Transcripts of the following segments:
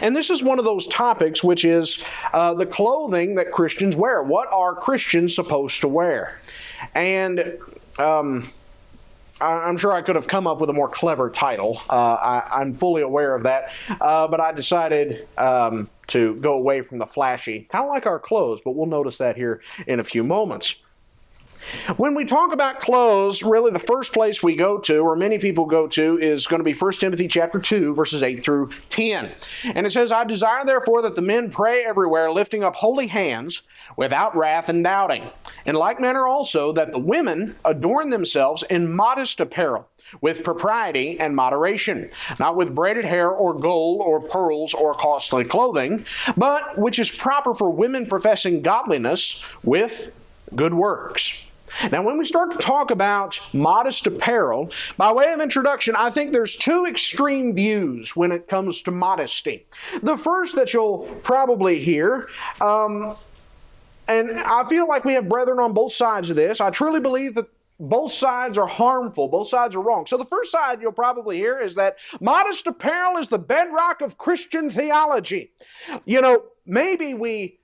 And this is one of those topics which is the clothing that Christians wear. What are Christians supposed to wear? And I'm sure I could have come up with a more clever title. I'm fully aware of that. But I decided to go away from the flashy, kind of like our clothes, but we'll notice that here in a few moments. When we talk about clothes, really the first place we go to, or many people go to, is going to be 1 Timothy chapter 2, verses 8 through 10. And it says, I desire therefore that the men pray everywhere, lifting up holy hands, without wrath and doubting. In like manner also, that the women adorn themselves in modest apparel, with propriety and moderation, not with braided hair or gold or pearls or costly clothing, but which is proper for women professing godliness with good works. Now, when we start to talk about modest apparel, by way of introduction, I think there's two extreme views when it comes to modesty. The first that you'll probably hear, and I feel like we have brethren on both sides of this. I truly believe that both sides are harmful. Both sides are wrong. So the first side you'll probably hear is that modest apparel is the bedrock of Christian theology. You know, maybe we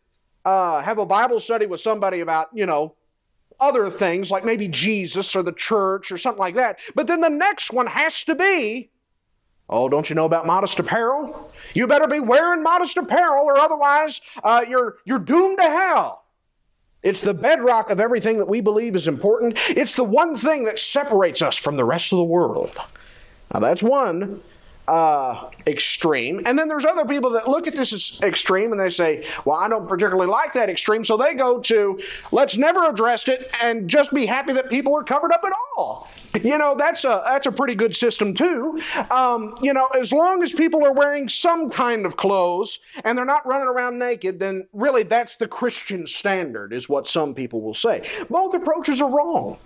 have a Bible study with somebody about, other things like maybe Jesus or the church or something like that. But then the next one has to be, oh, don't you know about modest apparel? You better be wearing modest apparel or otherwise you're doomed to hell. It's the bedrock of everything that we believe is important. It's the one thing that separates us from the rest of the world. Now that's one extreme. And then there's other people that look at this as extreme and they say, well, I don't particularly like that extreme. So they go to, let's never address it and just be happy that people are covered up at all. That's a pretty good system too. As long as people are wearing some kind of clothes and they're not running around naked, then really that's the Christian standard, is what some people will say. Both approaches are wrong.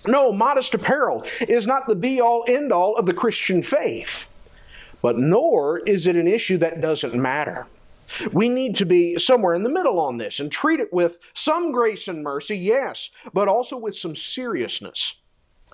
No, modest apparel is not the be-all, end-all of the Christian faith. But nor is it an issue that doesn't matter. We need to be somewhere in the middle on this and treat it with some grace and mercy, yes, but also with some seriousness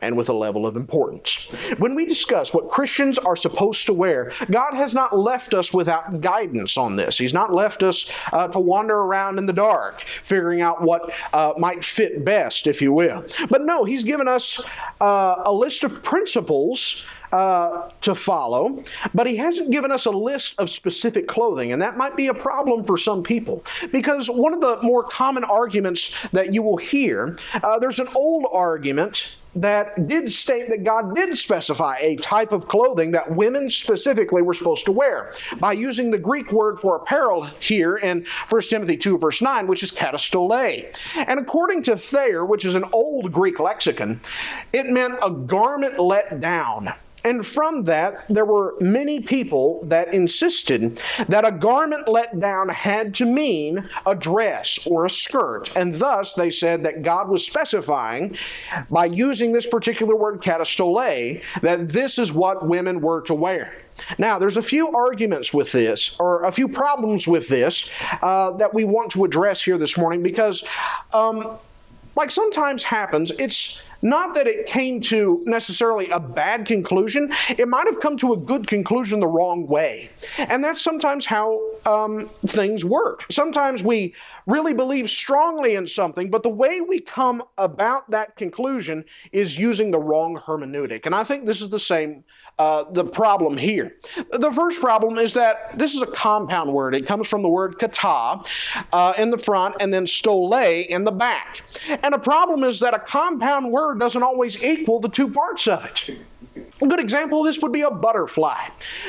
and with a level of importance. When we discuss what Christians are supposed to wear, God has not left us without guidance on this. He's not left us to wander around in the dark, figuring out what might fit best, if you will. But no, He's given us a list of principles to follow, but He hasn't given us a list of specific clothing, and that might be a problem for some people, because one of the more common arguments that you will hear, there's an old argument that did state that God did specify a type of clothing that women specifically were supposed to wear by using the Greek word for apparel here in 1 Timothy 2 verse 9, which is katastole. And according to Thayer, which is an old Greek lexicon, it meant a garment let down. And from that, there were many people that insisted that a garment let down had to mean a dress or a skirt. And thus, they said that God was specifying, by using this particular word, katastole, that this is what women were to wear. Now, there's a few arguments with this, or a few problems with this, that we want to address here this morning, because, like sometimes happens, it's not that it came to necessarily a bad conclusion. It might have come to a good conclusion the wrong way. And that's sometimes how things work. Sometimes we really believe strongly in something, but the way we come about that conclusion is using the wrong hermeneutic. And I think this is the problem here. The first problem is that this is a compound word. It comes from the word kata in the front and then stole in the back. And a problem is that a compound word doesn't always equal the two parts of it. A good example of this would be a butterfly.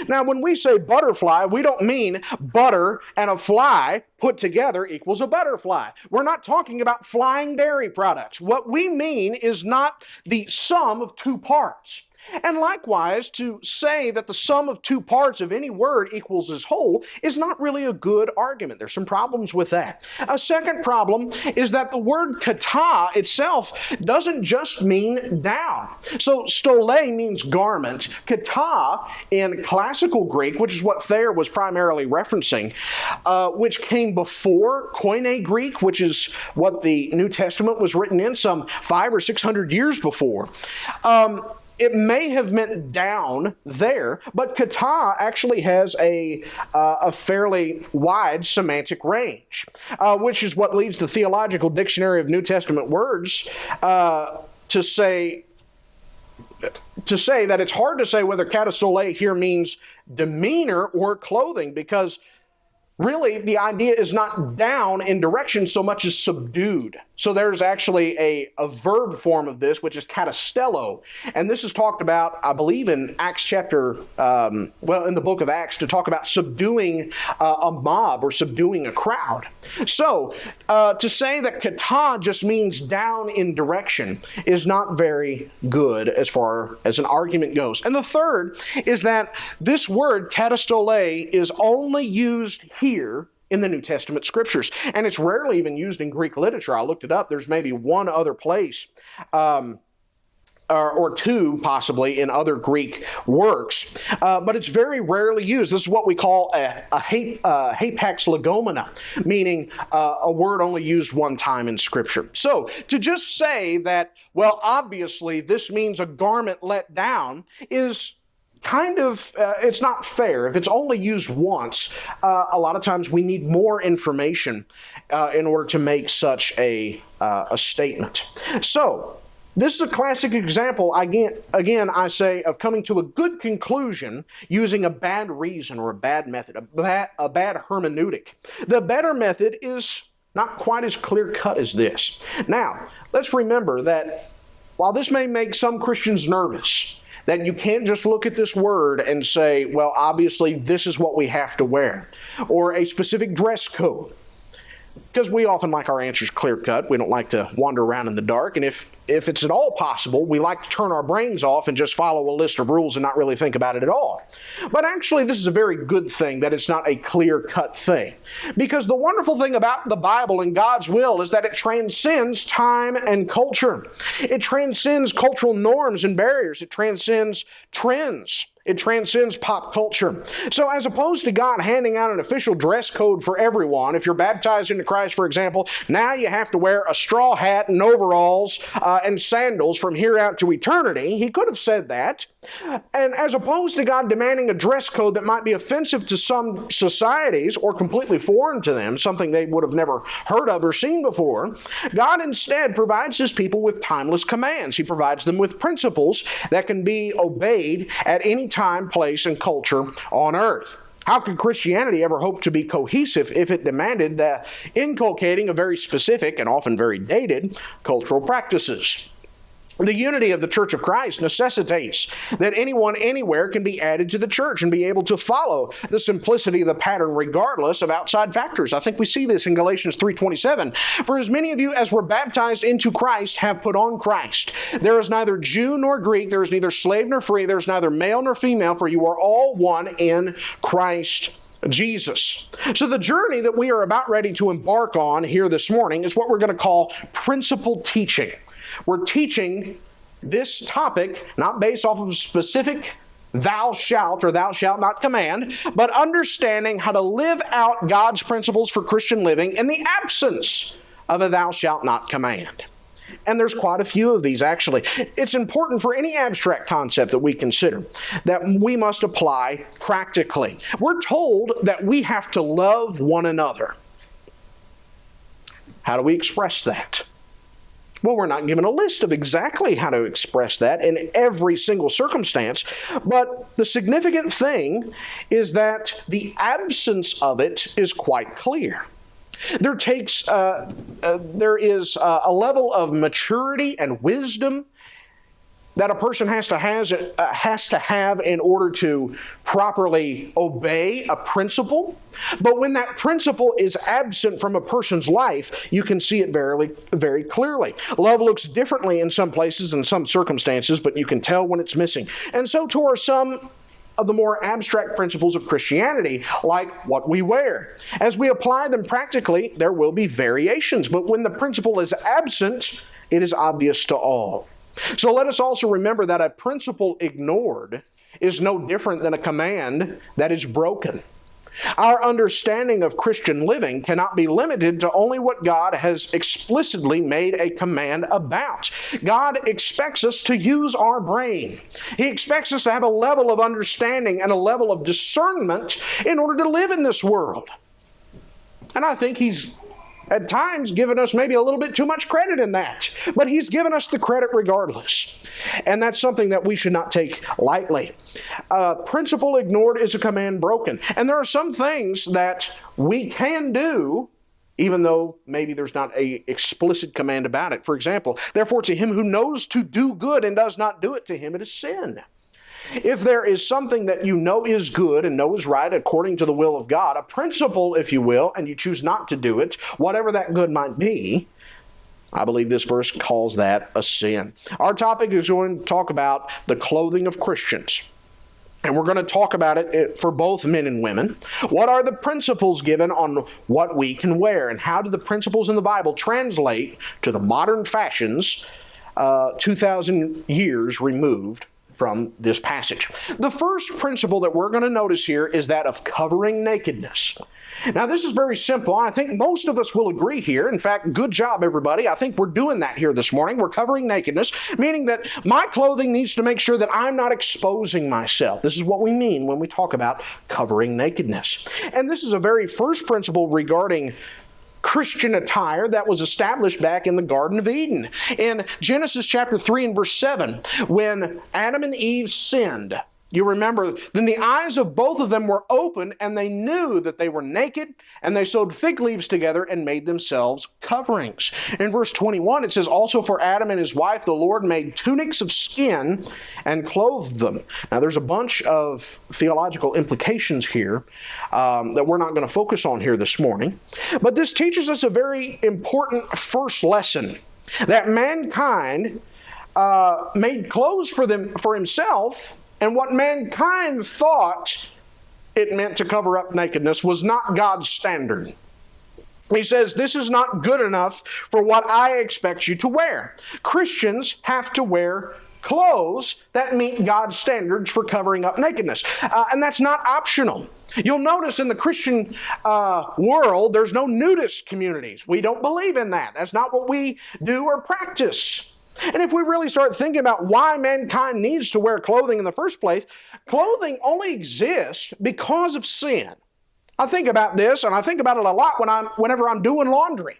Now, when we say butterfly, we don't mean butter and a fly put together equals a butterfly. We're not talking about flying dairy products. What we mean is not the sum of two parts. And likewise, to say that the sum of two parts of any word equals its whole is not really a good argument. There's some problems with that. A second problem is that the word kata itself doesn't just mean down. So stole means garment. Kata in classical Greek, which is what Thayer was primarily referencing, which came before Koine Greek, which is what the New Testament was written in some 500 or 600 years before. it may have meant down there, but kata actually has a fairly wide semantic range, which is what leads the Theological Dictionary of New Testament Words to say that it's hard to say whether katastole here means demeanor or clothing, because really, the idea is not down in direction so much as subdued. So there's actually a verb form of this, which is katastello. And this is talked about, I believe, in Acts chapter, in the book of Acts, to talk about subduing a mob or subduing a crowd. So to say that kata just means down in direction is not very good as far as an argument goes. And the third is that this word katastole is only used here in the New Testament scriptures. And it's rarely even used in Greek literature. I looked it up. There's maybe one other place, or two possibly, in other Greek works. But it's very rarely used. This is what we call a hapax legomena, meaning a word only used one time in Scripture. So to just say that, well, obviously this means a garment let down is kind of, it's not fair. If it's only used once, a lot of times we need more information in order to make such a statement. So, this is a classic example, again, I say, of coming to a good conclusion using a bad reason or a bad method, a bad hermeneutic. The better method is not quite as clear-cut as this. Now, let's remember that while this may make some Christians nervous, that you can't just look at this word and say, well, obviously this is what we have to wear, or a specific dress code. Because we often like our answers clear-cut. We don't like to wander around in the dark. And if it's at all possible, we like to turn our brains off and just follow a list of rules and not really think about it at all. But actually, this is a very good thing that it's not a clear-cut thing. Because the wonderful thing about the Bible and God's will is that it transcends time and culture. It transcends cultural norms and barriers. It transcends trends. It transcends pop culture. So as opposed to God handing out an official dress code for everyone, if you're baptized into Christ, for example, now you have to wear a straw hat and overalls and sandals from here out to eternity. He could have said that. And as opposed to God demanding a dress code that might be offensive to some societies or completely foreign to them, something they would have never heard of or seen before, God instead provides His people with timeless commands. He provides them with principles that can be obeyed at any time, place, and culture on earth. How could Christianity ever hope to be cohesive if it demanded the inculcating of very specific and often very dated cultural practices? The unity of the Church of Christ necessitates that anyone anywhere can be added to the church and be able to follow the simplicity of the pattern regardless of outside factors. I think we see this in Galatians 3:27. For as many of you as were baptized into Christ have put on Christ. There is neither Jew nor Greek, there is neither slave nor free, there is neither male nor female, for you are all one in Christ Jesus. So the journey that we are about ready to embark on here this morning is what we're going to call principle teaching. We're teaching this topic not based off of a specific thou shalt or thou shalt not command, but understanding how to live out God's principles for Christian living in the absence of a thou shalt not command. And there's quite a few of these, actually. It's important for any abstract concept that we consider that we must apply practically. We're told that we have to love one another. How do we express that? Well, we're not given a list of exactly how to express that in every single circumstance, but the significant thing is that the absence of it is quite clear. There is a level of maturity and wisdom that a person has to have in order to properly obey a principle. But when that principle is absent from a person's life, you can see it very, very clearly. Love looks differently in some places and some circumstances, but you can tell when it's missing. And so too are some of the more abstract principles of Christianity, like what we wear. As we apply them practically, there will be variations, but when the principle is absent, it is obvious to all. So let us also remember that a principle ignored is no different than a command that is broken. Our understanding of Christian living cannot be limited to only what God has explicitly made a command about. God expects us to use our brain. He expects us to have a level of understanding and a level of discernment in order to live in this world. And I think He's at times given us maybe a little bit too much credit in that. But He's given us the credit regardless. And that's something that we should not take lightly. Principle ignored is a command broken. And there are some things that we can do even though maybe there's not an explicit command about it. For example, therefore to him who knows to do good and does not do it, to him it is sin. If there is something that you know is good and know is right according to the will of God, a principle, if you will, and you choose not to do it, whatever that good might be, I believe this verse calls that a sin. Our topic is going to talk about the clothing of Christians. And we're going to talk about it for both men and women. What are the principles given on what we can wear? And how do the principles in the Bible translate to the modern fashions 2,000 years removed from this passage? The first principle that we're going to notice here is that of covering nakedness. Now, this is very simple. I think most of us will agree here. In fact, good job, everybody. I think we're doing that here this morning. We're covering nakedness, meaning that my clothing needs to make sure that I'm not exposing myself. This is what we mean when we talk about covering nakedness. And this is a very first principle regarding Christian attire that was established back in the Garden of Eden. In Genesis chapter 3 and verse 7, when Adam and Eve sinned, you remember, then the eyes of both of them were opened, and they knew that they were naked, and they sewed fig leaves together and made themselves coverings. In verse 21, it says, also for Adam and his wife, the Lord made tunics of skin and clothed them. Now, there's a bunch of theological implications here that we're not going to focus on here this morning. But this teaches us a very important first lesson, that mankind made clothes for himself. And what mankind thought it meant to cover up nakedness was not God's standard. He says, this is not good enough for what I expect you to wear. Christians have to wear clothes that meet God's standards for covering up nakedness. And that's not optional. You'll notice in the Christian world, there's no nudist communities. We don't believe in that. That's not what we do or practice. And if we really start thinking about why mankind needs to wear clothing in the first place, clothing only exists because of sin. I think about this, and I think about it a lot whenever I'm doing laundry.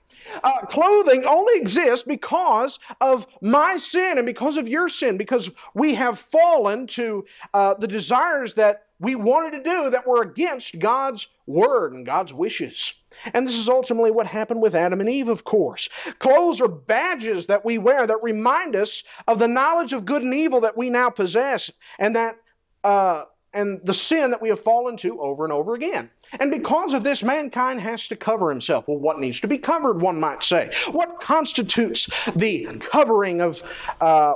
Clothing only exists because of my sin and because of your sin, because we have fallen to the desires that we wanted to do that were against God's word and God's wishes. And this is ultimately what happened with Adam and Eve, of course. Clothes are badges that we wear that remind us of the knowledge of good and evil that we now possess, and that and the sin that we have fallen to over and over again. And because of this, mankind has to cover himself. Well, what needs to be covered, one might say? What constitutes the covering of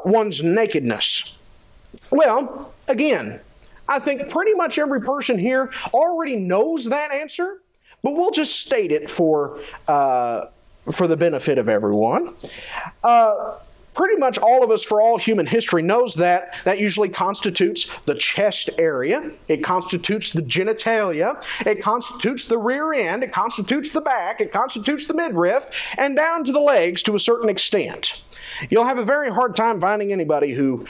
one's nakedness? Well, again, I think pretty much every person here already knows that answer, but we'll just state it for the benefit of everyone. Pretty much all of us, for all human history, knows that usually constitutes the chest area. It constitutes the genitalia. It constitutes the rear end. It constitutes the back. It constitutes the midriff, and down to the legs to a certain extent. You'll have a very hard time finding anybody who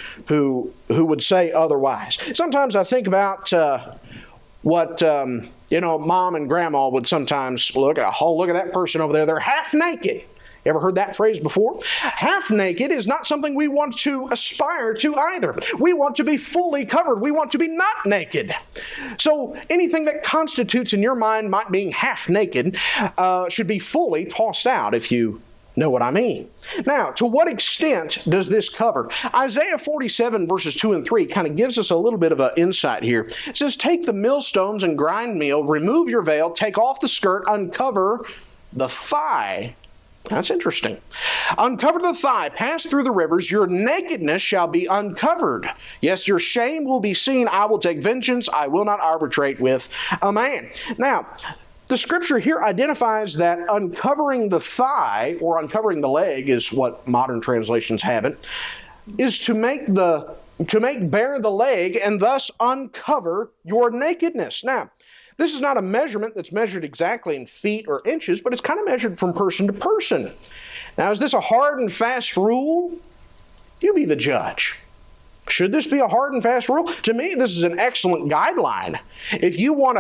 would say otherwise. Sometimes I think about what Mom and Grandma would sometimes look at. Oh, look at that person over there. They're half naked. Ever heard that phrase before? Half naked is not something we want to aspire to either. We want to be fully covered. We want to be not naked. So anything that constitutes in your mind being half naked should be fully tossed out, if you know what I mean. Now, to what extent does this cover? Isaiah 47 verses 2 and 3 kind of gives us a little bit of an insight here. It says, take the millstones and grind meal, remove your veil, take off the skirt, uncover the thigh. That's interesting. Uncover the thigh, pass through the rivers, your nakedness shall be uncovered. Yes, your shame will be seen. I will take vengeance. I will not arbitrate with a man. Now, the scripture here identifies that uncovering the thigh, or uncovering the leg is what modern translations have it, is to make bare the leg and thus uncover your nakedness. Now, This is not a measurement that's measured exactly in feet or inches, but it's kind of measured from person to person. Now, is this a hard and fast rule? You be the judge. Should this be a hard and fast rule? To me, this is an excellent guideline. If you want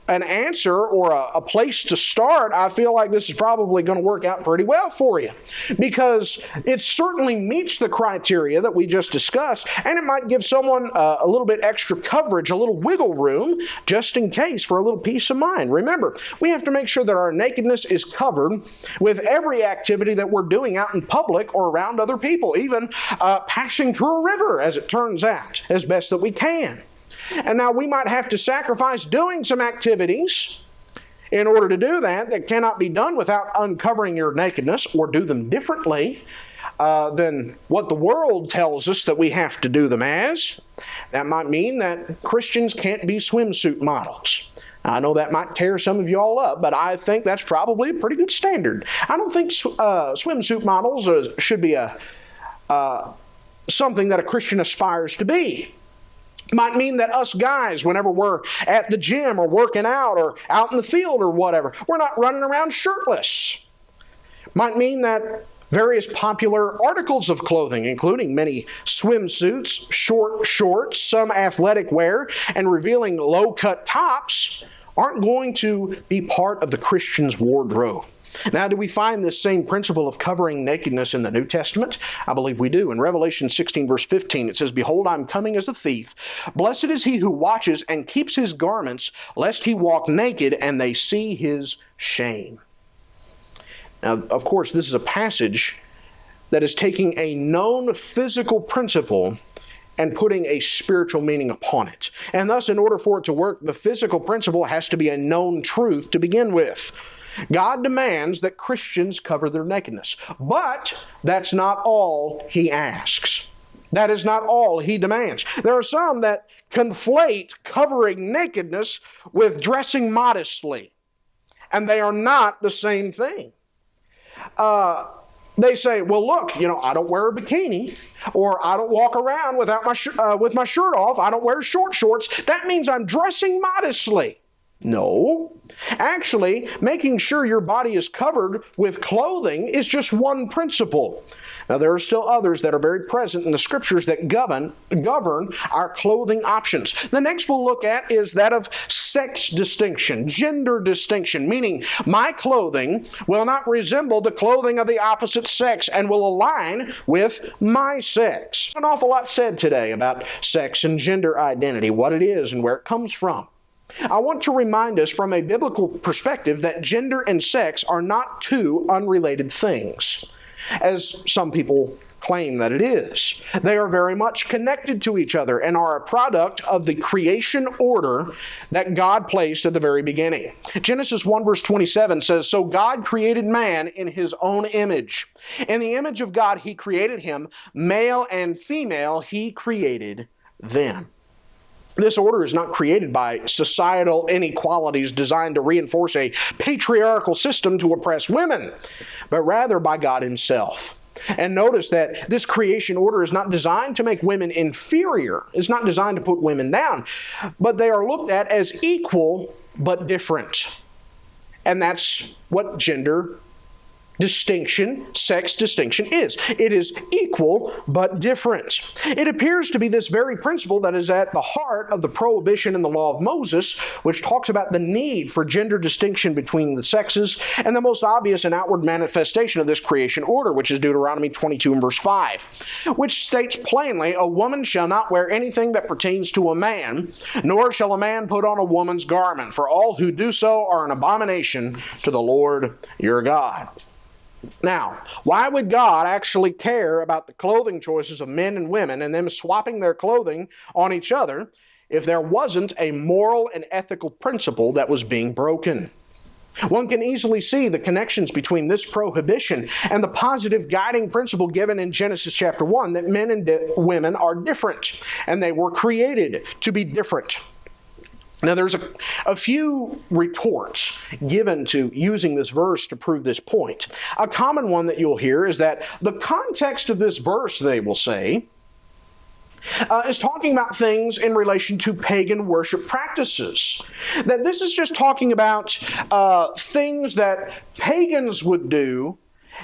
an answer or a place to start, I feel like this is probably going to work out pretty well for you, because it certainly meets the criteria that we just discussed, and it might give someone a little bit extra coverage, a little wiggle room, just in case, for a little peace of mind. Remember, we have to make sure that our nakedness is covered with every activity that we're doing out in public or around other people, even passing through a river, as it turns out, as best that we can. And now we might have to sacrifice doing some activities in order to do that cannot be done without uncovering your nakedness, or do them differently than what the world tells us that we have to do them as. That might mean that Christians can't be swimsuit models. I know that might tear some of you all up, but I think that's probably a pretty good standard. I don't think swimsuit models should be something that a Christian aspires to be. Might mean that us guys, whenever we're at the gym or working out or out in the field or whatever, we're not running around shirtless. Might mean that various popular articles of clothing, including many swimsuits, short shorts, some athletic wear, and revealing low-cut tops, aren't going to be part of the Christian's wardrobe. Now, do we find this same principle of covering nakedness in the New Testament? I believe we do. In Revelation 16, verse 15, it says, "Behold, I am coming as a thief. Blessed is he who watches and keeps his garments, lest he walk naked and they see his shame." Now, of course, this is a passage that is taking a known physical principle and putting a spiritual meaning upon it. And thus, in order for it to work, the physical principle has to be a known truth to begin with. God demands that Christians cover their nakedness. But that's not all He asks. That is not all He demands. There are some that conflate covering nakedness with dressing modestly. And they are not the same thing. They say, well, look, I don't wear a bikini, or I don't walk around with my shirt off. I don't wear short shorts. That means I'm dressing modestly. No. Actually, making sure your body is covered with clothing is just one principle. Now, there are still others that are very present in the Scriptures that govern our clothing options. The next we'll look at is that of sex distinction, gender distinction, meaning my clothing will not resemble the clothing of the opposite sex and will align with my sex. An awful lot said today about sex and gender identity, what it is and where it comes from. I want to remind us from a biblical perspective that gender and sex are not two unrelated things, as some people claim that it is. They are very much connected to each other and are a product of the creation order that God placed at the very beginning. Genesis 1 verse 27 says, "So God created man in His own image. In the image of God He created him, male and female He created them." This order is not created by societal inequalities designed to reinforce a patriarchal system to oppress women, but rather by God Himself. And notice that this creation order is not designed to make women inferior. It's not designed to put women down, but they are looked at as equal but different. And that's what gender distinction, sex distinction is. It is equal but different. It appears to be this very principle that is at the heart of the prohibition in the law of Moses, which talks about the need for gender distinction between the sexes, and the most obvious and outward manifestation of this creation order, which is Deuteronomy 22 and verse 5, which states plainly, "A woman shall not wear anything that pertains to a man, nor shall a man put on a woman's garment, for all who do so are an abomination to the Lord your God." Now, why would God actually care about the clothing choices of men and women and them swapping their clothing on each other if there wasn't a moral and ethical principle that was being broken? One can easily see the connections between this prohibition and the positive guiding principle given in Genesis chapter 1 that men and women are different, and they were created to be different. Now, there's a few retorts given to using this verse to prove this point. A common one that you'll hear is that the context of this verse, they will say, is talking about things in relation to pagan worship practices. That this is just talking about things that pagans would do,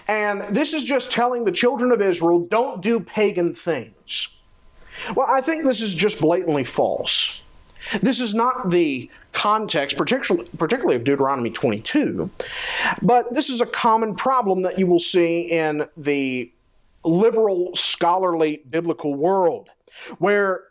and this is just telling the children of Israel, don't do pagan things. Well, I think this is just blatantly false. This is not the context, particularly of Deuteronomy 22, but this is a common problem that you will see in the liberal, scholarly, biblical world, where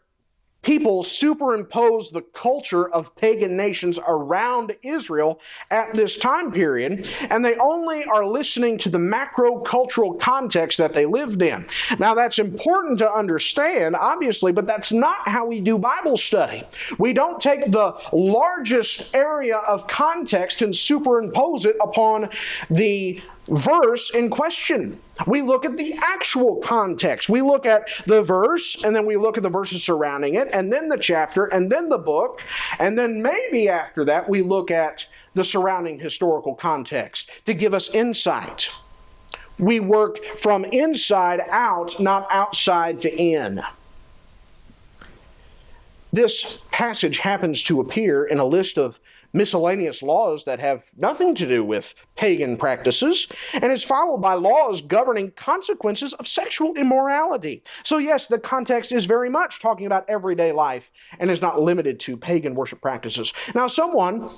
people superimpose the culture of pagan nations around Israel at this time period, and they only are listening to the macro-cultural context that they lived in. Now, that's important to understand, obviously, but that's not how we do Bible study. We don't take the largest area of context and superimpose it upon the verse in question. We look at the actual context. We look at the verse, and then we look at the verses surrounding it, and then the chapter, and then the book, and then maybe after that we look at the surrounding historical context to give us insight. We work from inside out, not outside to in. This passage happens to appear in a list of miscellaneous laws that have nothing to do with pagan practices, and is followed by laws governing consequences of sexual immorality. So yes, the context is very much talking about everyday life and is not limited to pagan worship practices. Now, someone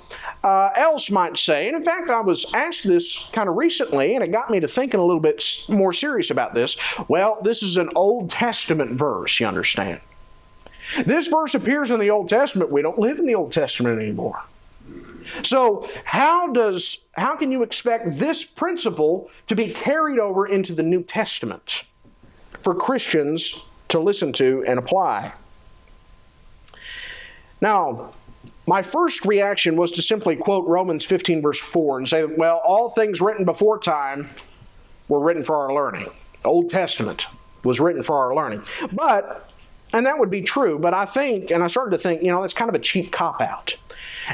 else might say, and in fact I was asked this kind of recently, and it got me to thinking a little bit more serious about this. Well, this is an Old Testament verse, you understand. This verse appears in the Old Testament. We don't live in the Old Testament anymore. So how can you expect this principle to be carried over into the New Testament for Christians to listen to and apply? Now, my first reaction was to simply quote Romans 15 verse 4 and say, well, all things written before time were written for our learning. The Old Testament was written for our learning. And that would be true, but I started to think, that's kind of a cheap cop-out.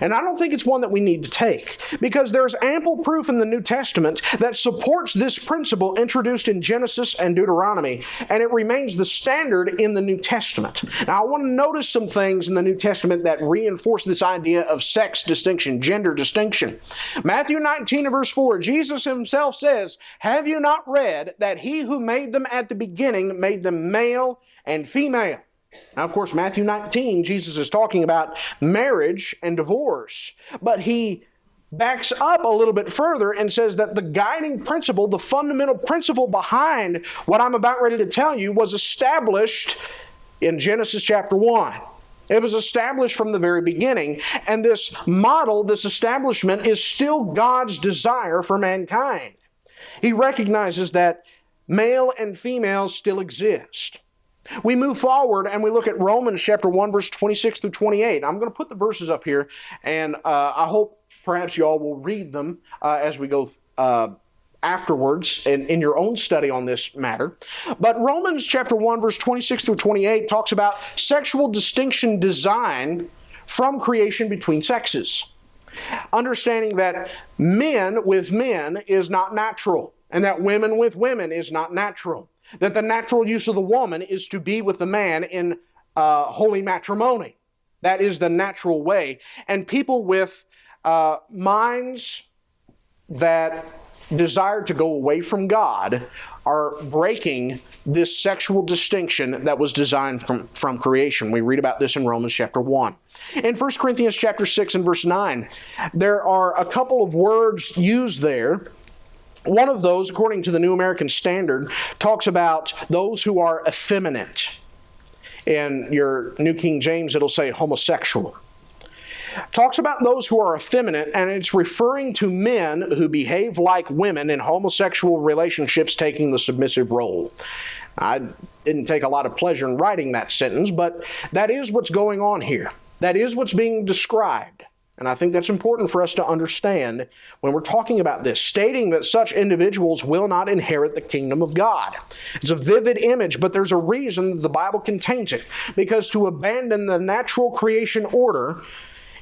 And I don't think it's one that we need to take, because there's ample proof in the New Testament that supports this principle introduced in Genesis and Deuteronomy, and it remains the standard in the New Testament. Now, I want to notice some things in the New Testament that reinforce this idea of sex distinction, gender distinction. Matthew 19 and verse 4, Jesus himself says, "Have you not read that he who made them at the beginning made them male and female?" Now, of course, Matthew 19, Jesus is talking about marriage and divorce. But he backs up a little bit further and says that the guiding principle, the fundamental principle behind what I'm about ready to tell you, was established in Genesis chapter 1. It was established from the very beginning. And this model, this establishment, is still God's desire for mankind. He recognizes that male and female still exist. We move forward and we look at Romans chapter 1, verse 26 through 28. I'm going to put the verses up here, and I hope perhaps you all will read them as we go afterwards in your own study on this matter. But Romans chapter 1, verse 26 through 28 talks about sexual distinction designed from creation between sexes. Understanding that men with men is not natural, and that women with women is not natural. That the natural use of the woman is to be with the man in holy matrimony. That is the natural way. And people with minds that desire to go away from God are breaking this sexual distinction that was designed from creation. We read about this in Romans chapter 1. In 1 Corinthians chapter 6 and verse 9, there are a couple of words used there. One of those, according to the New American Standard, talks about those who are effeminate. In your New King James, it'll say homosexual. Talks about those who are effeminate, and it's referring to men who behave like women in homosexual relationships, taking the submissive role. I didn't take a lot of pleasure in writing that sentence, but that is what's going on here. That is what's being described. And I think that's important for us to understand when we're talking about this, stating that such individuals will not inherit the kingdom of God. It's a vivid image, but there's a reason the Bible contains it. Because to abandon the natural creation order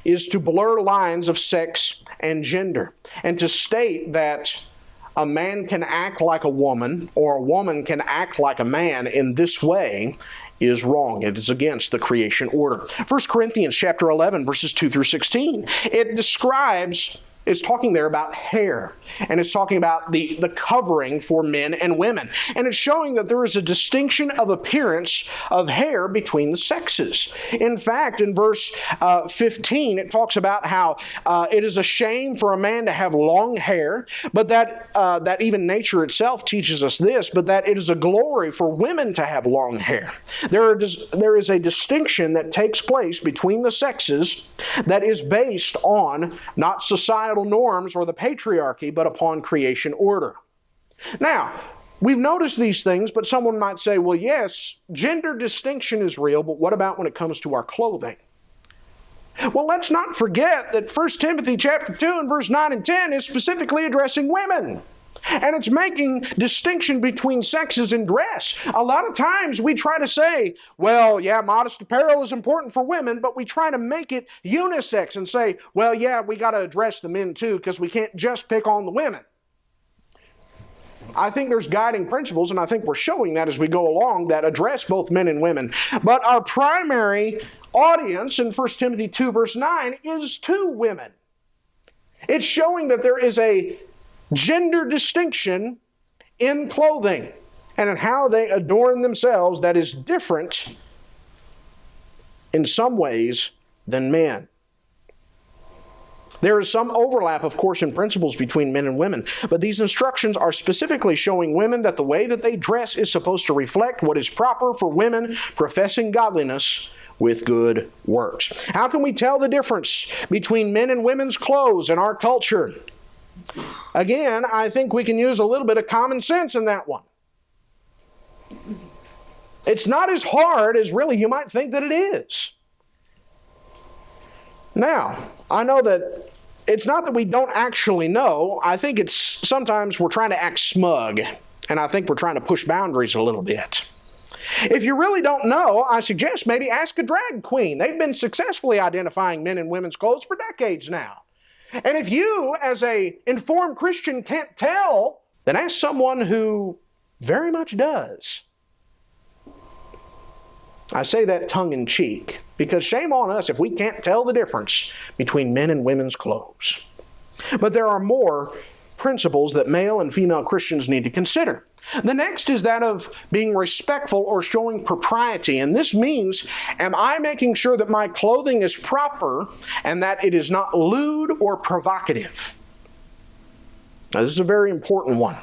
is to blur lines of sex and gender. And to state that a man can act like a woman or a woman can act like a man in this way is wrong. It is against the creation order. 1 Corinthians chapter 11, verses 2 through 16. It's talking there about hair, and it's talking about the covering for men and women. And it's showing that there is a distinction of appearance of hair between the sexes. In fact, in verse 15, it talks about how it is a shame for a man to have long hair, but that even nature itself teaches us this, but that it is a glory for women to have long hair. There is a distinction that takes place between the sexes that is based on not societal norms or the patriarchy, but upon creation order. Now, we've noticed these things, but someone might say, well, yes, gender distinction is real, but what about when it comes to our clothing? Well, let's not forget that 1 Timothy chapter 2 and verse 9 and 10 is specifically addressing women. And it's making distinction between sexes in dress. A lot of times we try to say, well, yeah, modest apparel is important for women, but we try to make it unisex and say, well, yeah, we got to address the men too, because we can't just pick on the women. I think there's guiding principles, and I think we're showing that as we go along, that address both men and women. But our primary audience in 1 Timothy 2 verse 9 is to women. It's showing that there is a gender distinction in clothing and in how they adorn themselves that is different in some ways than men. There is some overlap, of course, in principles between men and women, but these instructions are specifically showing women that the way that they dress is supposed to reflect what is proper for women professing godliness with good works. How can we tell the difference between men and women's clothes in our culture? Again, I think we can use a little bit of common sense in that one. It's not as hard as really you might think that it is. Now, I know that it's not that we don't actually know. I think it's sometimes we're trying to act smug, and I think we're trying to push boundaries a little bit. If you really don't know, I suggest maybe ask a drag queen. They've been successfully identifying men and women's clothes for decades now. And if you, as an informed Christian, can't tell, then ask someone who very much does. I say that tongue-in-cheek, because shame on us if we can't tell the difference between men and women's clothes. But there are more principles that male and female Christians need to consider. The next is that of being respectful or showing propriety. And this means, am I making sure that my clothing is proper and that it is not lewd or provocative? Now, this is a very important one.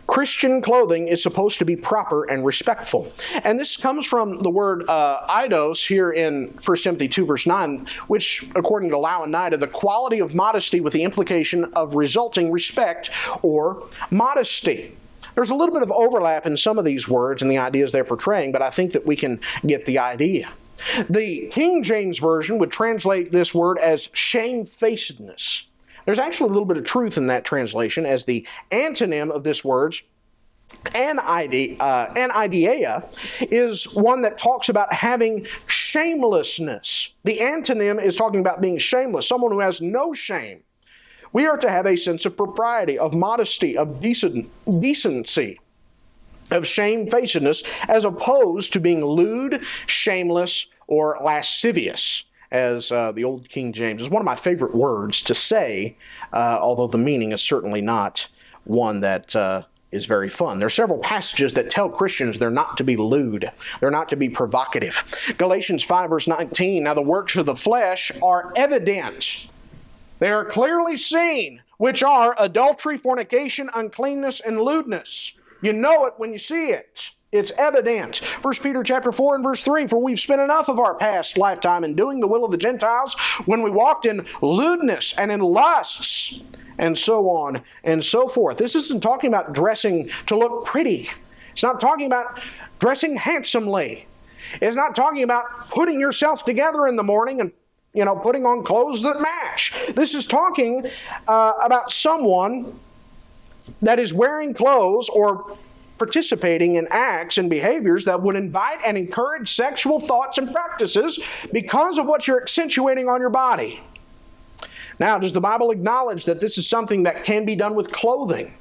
Christian clothing is supposed to be proper and respectful. And this comes from the word eidos here in 1 Timothy 2 verse 9, which, according to Lau and Nida, the quality of modesty with the implication of resulting respect or modesty. There's a little bit of overlap in some of these words and the ideas they're portraying, but I think that we can get the idea. The King James Version would translate this word as shamefacedness. There's actually a little bit of truth in that translation, as the antonym of this word, anideia, is one that talks about having shamelessness. The antonym is talking about being shameless, someone who has no shame. We are to have a sense of propriety, of modesty, of decency, of shamefacedness, as opposed to being lewd, shameless, or lascivious, as the old King James. It's one of my favorite words to say, although the meaning is certainly not one that is very fun. There are several passages that tell Christians they're not to be lewd. They're not to be provocative. Galatians 5 verse 19, now the works of the flesh are evident. They are clearly seen, which are adultery, fornication, uncleanness, and lewdness. You know it when you see it. It's evident. 1 Peter chapter 4 and verse 3, for we've spent enough of our past lifetime in doing the will of the Gentiles when we walked in lewdness and in lusts, and so on and so forth. This isn't talking about dressing to look pretty. It's not talking about dressing handsomely. It's not talking about putting yourself together in the morning and putting on clothes that match. This is talking about someone that is wearing clothes or participating in acts and behaviors that would invite and encourage sexual thoughts and practices because of what you're accentuating on your body. Now, does the Bible acknowledge that this is something that can be done with clothing?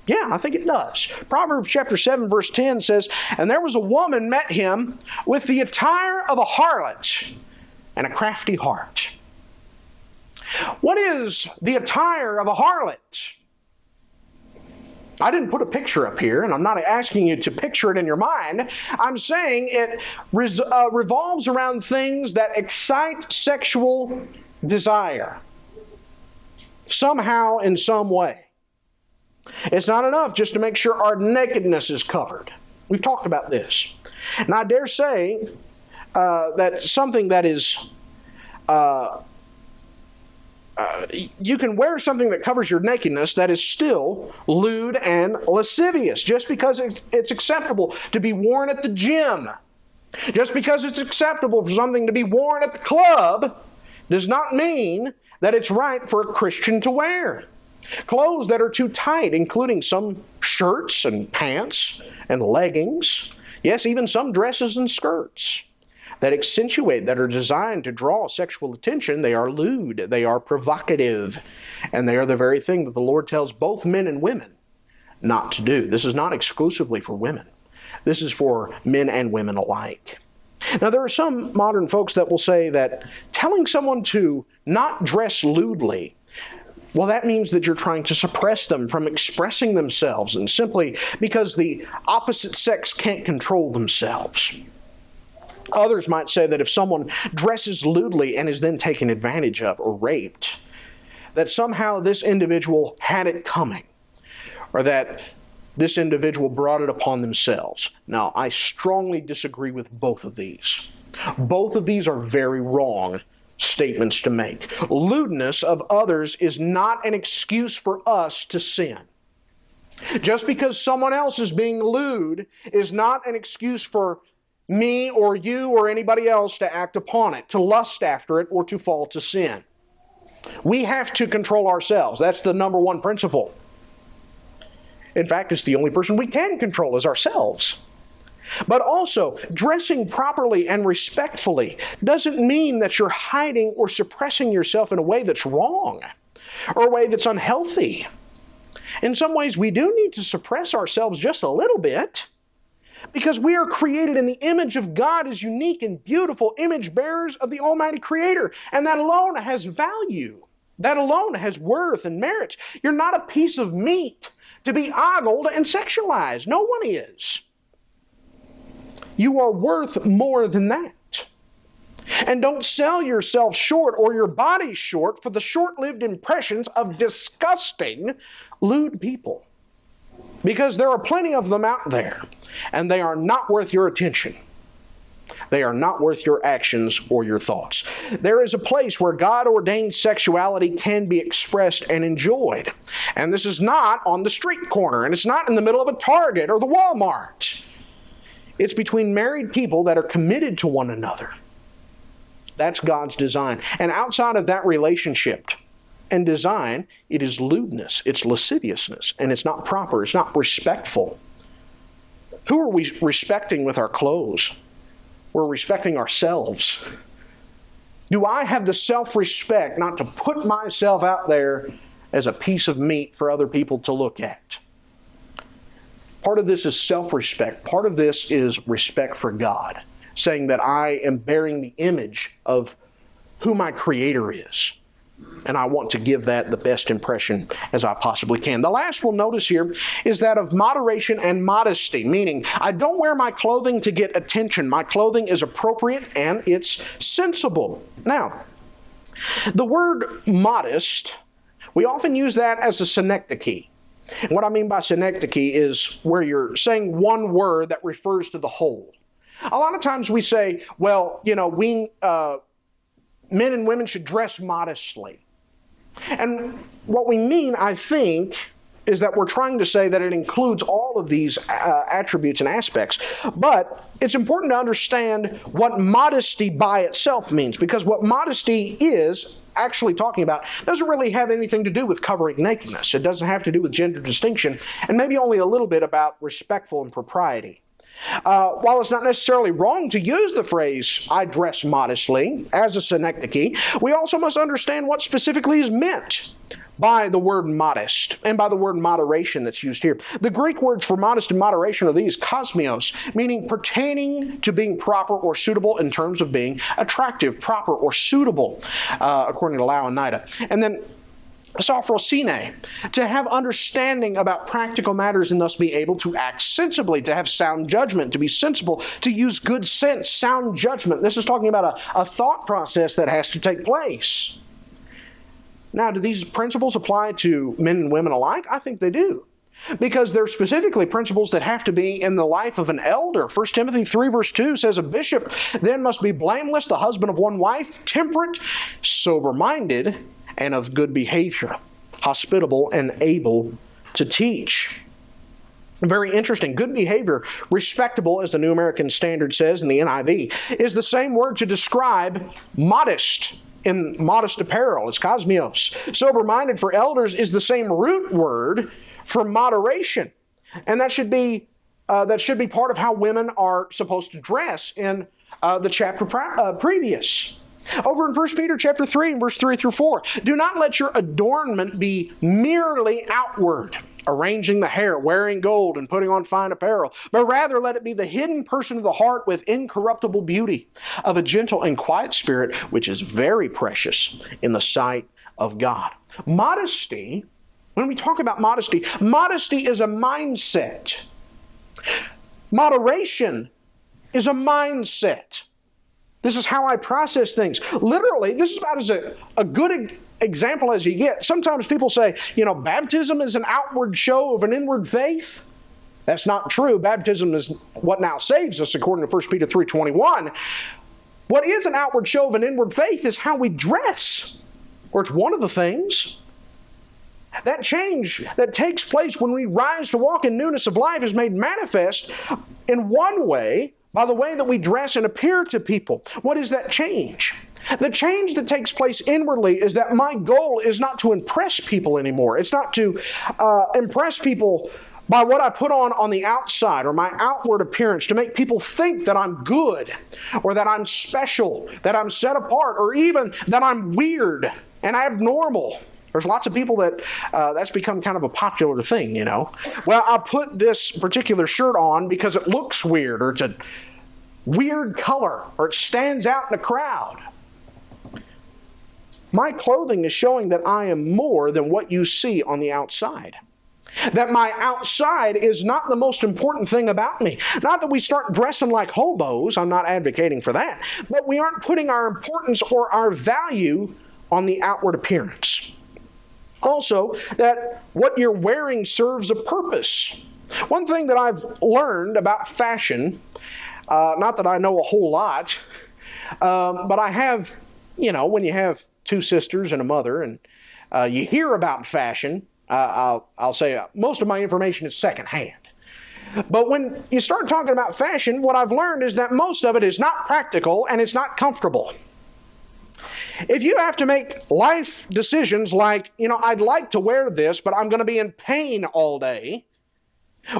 Yeah, I think it does. Proverbs chapter 7, verse 10 says, "And there was a woman met him with the attire of a harlot and a crafty heart." What is the attire of a harlot? I didn't put a picture up here, and I'm not asking you to picture it in your mind. I'm saying it revolves around things that excite sexual desire somehow, in some way. It's not enough just to make sure our nakedness is covered. We've talked about this. And I dare say that something that is... you can wear something that covers your nakedness that is still lewd and lascivious. Just because it's acceptable to be worn at the gym, just because it's acceptable for something to be worn at the club, does not mean that it's right for a Christian to wear. Clothes that are too tight, including some shirts and pants and leggings, yes, even some dresses and skirts, that accentuate, that are designed to draw sexual attention, they are lewd, they are provocative, and they are the very thing that the Lord tells both men and women not to do. This is not exclusively for women. This is for men and women alike. Now, there are some modern folks that will say that telling someone to not dress lewdly, well, that means that you're trying to suppress them from expressing themselves, and simply because the opposite sex can't control themselves. Others might say that if someone dresses lewdly and is then taken advantage of or raped, that somehow this individual had it coming, or that this individual brought it upon themselves. Now, I strongly disagree with both of these. Both of these are very wrong statements to make. Lewdness of others is not an excuse for us to sin. Just because someone else is being lewd is not an excuse for me or you or anybody else to act upon it, to lust after it, or to fall to sin. We have to control ourselves. That's the number one principle. In fact, it's the only person we can control is ourselves. But also, dressing properly and respectfully doesn't mean that you're hiding or suppressing yourself in a way that's wrong or a way that's unhealthy. In some ways, we do need to suppress ourselves just a little bit, because we are created in the image of God as unique and beautiful image bearers of the Almighty Creator. And that alone has value. That alone has worth and merit. You're not a piece of meat to be ogled and sexualized. No one is. You are worth more than that. And don't sell yourself short or your body short for the short-lived impressions of disgusting, lewd people. Because there are plenty of them out there, and they are not worth your attention. They are not worth your actions or your thoughts. There is a place where God-ordained sexuality can be expressed and enjoyed. And this is not on the street corner, and it's not in the middle of a Target or the Walmart. It's between married people that are committed to one another. That's God's design. And outside of that relationship and design, it is lewdness, it's lasciviousness, and it's not proper, it's not respectful. Who are we respecting with our clothes? We're respecting ourselves. Do I have the self-respect not to put myself out there as a piece of meat for other people to look at? Part of this is self-respect. Part of this is respect for God, saying that I am bearing the image of who my Creator is. And I want to give that the best impression as I possibly can. The last we'll notice here is that of moderation and modesty, meaning I don't wear my clothing to get attention. My clothing is appropriate and it's sensible. Now, the word modest, we often use that as a synecdoche. And what I mean by synecdoche is where you're saying one word that refers to the whole. A lot of times we say, well, men and women should dress modestly. And what we mean, I think, is that we're trying to say that it includes all of these attributes and aspects. But it's important to understand what modesty by itself means, because what modesty is actually talking about doesn't really have anything to do with covering nakedness. It doesn't have to do with gender distinction, and maybe only a little bit about respectful and propriety. While it's not necessarily wrong to use the phrase, I dress modestly, as a synecdoche, we also must understand what specifically is meant by the word modest and by the word moderation that's used here. The Greek words for modest and moderation are these: kosmios, meaning pertaining to being proper or suitable in terms of being attractive, proper, or suitable, according to Lau and Nida. And then sophrosine, to have understanding about practical matters and thus be able to act sensibly, to have sound judgment, to be sensible, to use good sense, sound judgment. This is talking about a thought process that has to take place. Now, do these principles apply to men and women alike? I think they do, because they're specifically principles that have to be in the life of an elder. 1 Timothy 3 verse 2 says, "A bishop then must be blameless, the husband of one wife, temperate, sober-minded, and of good behavior, hospitable and able to teach." Very interesting. Good behavior, respectable, as the New American Standard says in the NIV, is the same word to describe modest in modest apparel. It's kosmios. Sober-minded for elders is the same root word for moderation. And that should be part of how women are supposed to dress in the chapter previous. Over in 1 Peter chapter 3 and verse 3 through 4, "Do not let your adornment be merely outward, arranging the hair, wearing gold, and putting on fine apparel, but rather let it be the hidden person of the heart with incorruptible beauty, of a gentle and quiet spirit, which is very precious in the sight of God." Modesty, when we talk about modesty, modesty is a mindset. Moderation is a mindset. This is how I process things. Literally, this is about as a good example as you get. Sometimes people say, baptism is an outward show of an inward faith. That's not true. Baptism is what now saves us, according to 1 Peter 3:21. What is an outward show of an inward faith is how we dress, or it's one of the things. That change that takes place when we rise to walk in newness of life is made manifest in one way, by the way that we dress and appear to people. What is that change? The change that takes place inwardly is that my goal is not to impress people anymore. It's not to impress people by what I put on the outside or my outward appearance, to make people think that I'm good or that I'm special, that I'm set apart, or even that I'm weird and abnormal. There's lots of people that's become kind of a popular thing, Well, I put this particular shirt on because it looks weird, or it's a weird color, or it stands out in a crowd. My clothing is showing that I am more than what you see on the outside. That my outside is not the most important thing about me. Not that we start dressing like hobos, I'm not advocating for that, but we aren't putting our importance or our value on the outward appearance. Also, that what you're wearing serves a purpose. One thing that I've learned about fashion, not that I know a whole lot, but I have, when you have two sisters and a mother, and you hear about fashion, I'll say most of my information is secondhand. But when you start talking about fashion, what I've learned is that most of it is not practical and it's not comfortable. If you have to make life decisions like, I'd like to wear this, but I'm going to be in pain all day,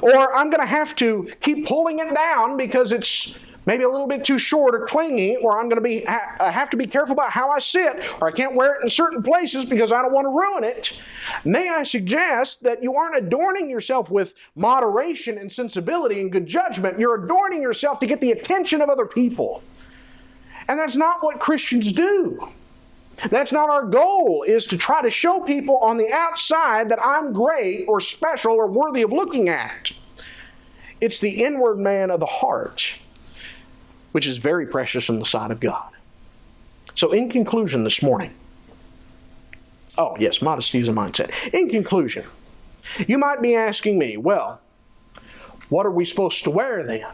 or I'm going to have to keep pulling it down because it's maybe a little bit too short or clingy, or I'm going to have to be careful about how I sit, or I can't wear it in certain places because I don't want to ruin it, may I suggest that you aren't adorning yourself with moderation and sensibility and good judgment. You're adorning yourself to get the attention of other people. And that's not what Christians do. That's not our goal, is to try to show people on the outside that I'm great or special or worthy of looking at. It's the inward man of the heart, which is very precious in the sight of God. So in conclusion this morning, modesty is a mindset. In conclusion, you might be asking me, well, what are we supposed to wear then?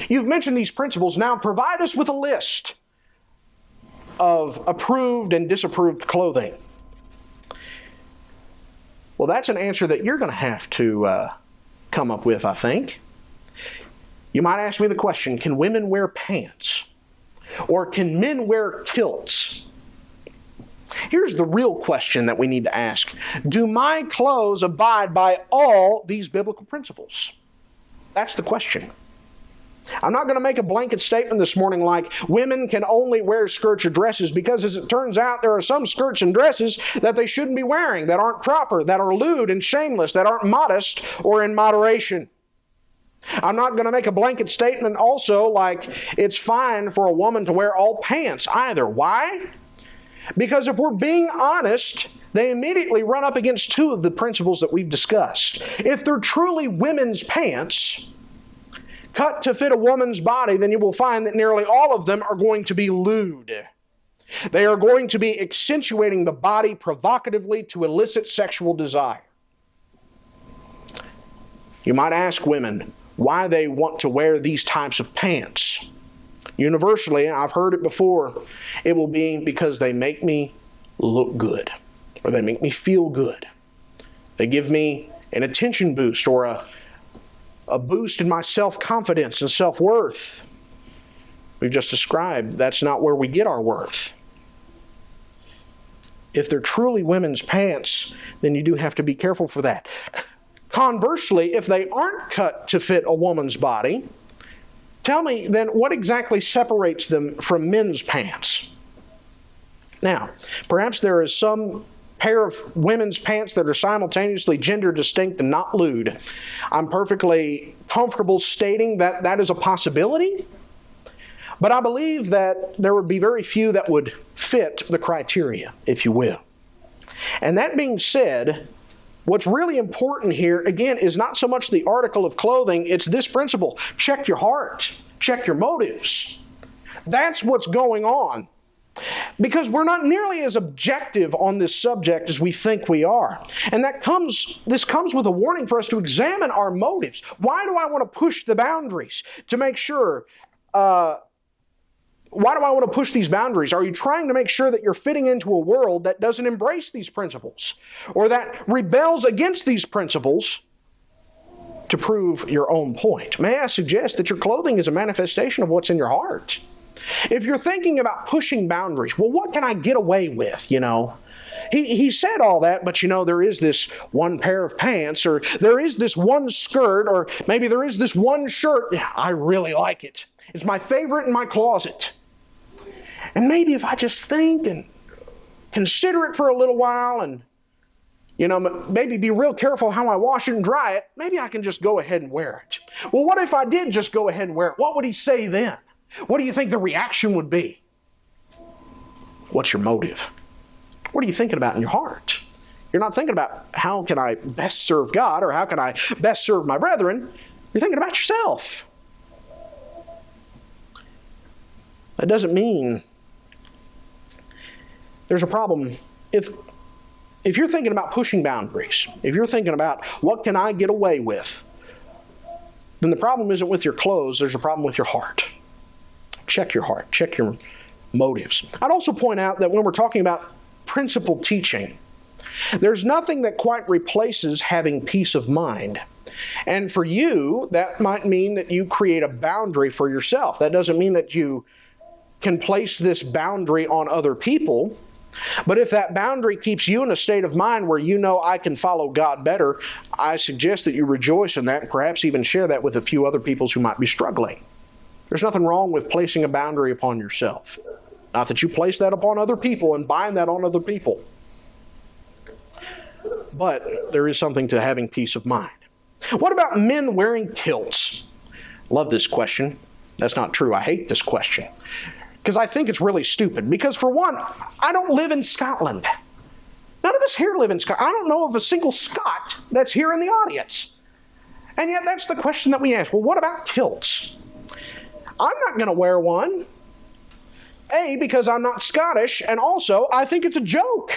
You've mentioned these principles. Now provide us with a list of approved and disapproved clothing. Well, that's an answer that you're going to have to come up with, I think. You might ask me the question, can women wear pants? Or can men wear kilts? Here's the real question that we need to ask. Do my clothes abide by all these biblical principles? That's the question. I'm not going to make a blanket statement this morning like women can only wear skirts or dresses, because as it turns out, there are some skirts and dresses that they shouldn't be wearing, that aren't proper, that are lewd and shameless, that aren't modest or in moderation. I'm not going to make a blanket statement also like it's fine for a woman to wear all pants either. Why? Because if we're being honest, they immediately run up against two of the principles that we've discussed. If they're truly women's pants, cut to fit a woman's body, then you will find that nearly all of them are going to be lewd. They are going to be accentuating the body provocatively to elicit sexual desire. You might ask women why they want to wear these types of pants. Universally, I've heard it before, it will be because they make me look good, or they make me feel good. They give me an attention boost or a boost in my self-confidence and self-worth. We've just described that's not where we get our worth. If they're truly women's pants, then you do have to be careful for that. Conversely, if they aren't cut to fit a woman's body, tell me then what exactly separates them from men's pants? Now, perhaps there is some pair of women's pants that are simultaneously gender distinct and not lewd. I'm perfectly comfortable stating that that is a possibility, but I believe that there would be very few that would fit the criteria, if you will. And that being said, what's really important here, again, is not so much the article of clothing, it's this principle. Check your heart. Check your motives. That's what's going on. Because we're not nearly as objective on this subject as we think we are. And this comes with a warning for us to examine our motives. Why do I want to push the boundaries to make sure... Why do I want to push these boundaries? Are you trying to make sure that you're fitting into a world that doesn't embrace these principles, or that rebels against these principles to prove your own point? May I suggest that your clothing is a manifestation of what's in your heart? If you're thinking about pushing boundaries, well, what can I get away with, He said all that, but there is this one pair of pants, or there is this one skirt, or maybe there is this one shirt. I really like it. It's my favorite in my closet. And maybe if I just think and consider it for a little while and, maybe be real careful how I wash it and dry it, maybe I can just go ahead and wear it. Well, what if I did just go ahead and wear it? What would he say then? What do you think the reaction would be? What's your motive? What are you thinking about in your heart? You're not thinking about how can I best serve God or how can I best serve my brethren. You're thinking about yourself. That doesn't mean there's a problem. If you're thinking about pushing boundaries, if you're thinking about what can I get away with, then the problem isn't with your clothes, there's a problem with your heart. Check your heart, check your motives. I'd also point out that when we're talking about principled teaching, there's nothing that quite replaces having peace of mind. And for you, that might mean that you create a boundary for yourself. That doesn't mean that you can place this boundary on other people. But if that boundary keeps you in a state of mind where I can follow God better, I suggest that you rejoice in that and perhaps even share that with a few other people who might be struggling. There's nothing wrong with placing a boundary upon yourself. Not that you place that upon other people and bind that on other people. But there is something to having peace of mind. What about men wearing kilts? Love this question. That's not true. I hate this question. Because I think it's really stupid. Because for one, I don't live in Scotland. None of us here live in Scotland. I don't know of a single Scot that's here in the audience. And yet that's the question that we ask. Well, what about kilts? I'm not going to wear one. A, because I'm not Scottish, and also I think it's a joke.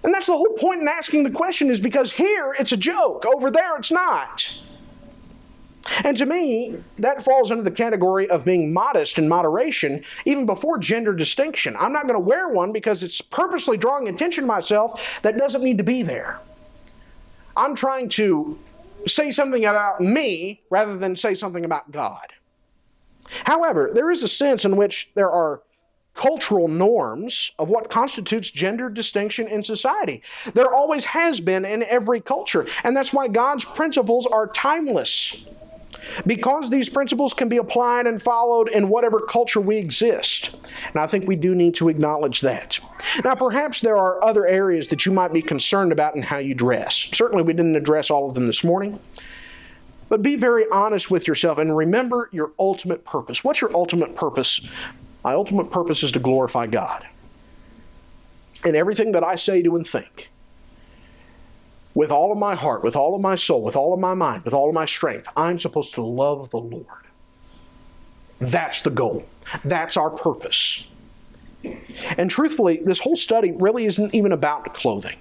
And that's the whole point in asking the question, is because here it's a joke. Over there it's not. And to me, that falls under the category of being modest in moderation, even before gender distinction. I'm not going to wear one because it's purposely drawing attention to myself that doesn't need to be there. I'm trying to say something about me rather than say something about God. However, there is a sense in which there are cultural norms of what constitutes gender distinction in society. There always has been in every culture, and that's why God's principles are timeless. because these principles can be applied and followed in whatever culture we exist. And I think we do need to acknowledge that. Now, perhaps there are other areas that you might be concerned about in how you dress. Certainly, we didn't address all of them this morning. But be very honest with yourself and remember your ultimate purpose. What's your ultimate purpose? My ultimate purpose is to glorify God. In everything that I say, do, and think, with all of my heart, with all of my soul, with all of my mind, with all of my strength, I'm supposed to love the Lord. That's the goal. That's our purpose. And truthfully, this whole study really isn't even about clothing.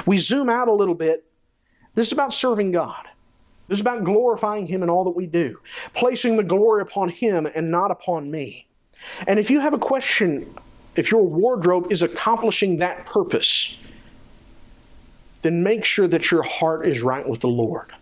We zoom out a little bit. This is about serving God. This is about glorifying Him in all that we do, placing the glory upon Him and not upon me. And if you have a question, if your wardrobe is accomplishing that purpose, then make sure that your heart is right with the Lord.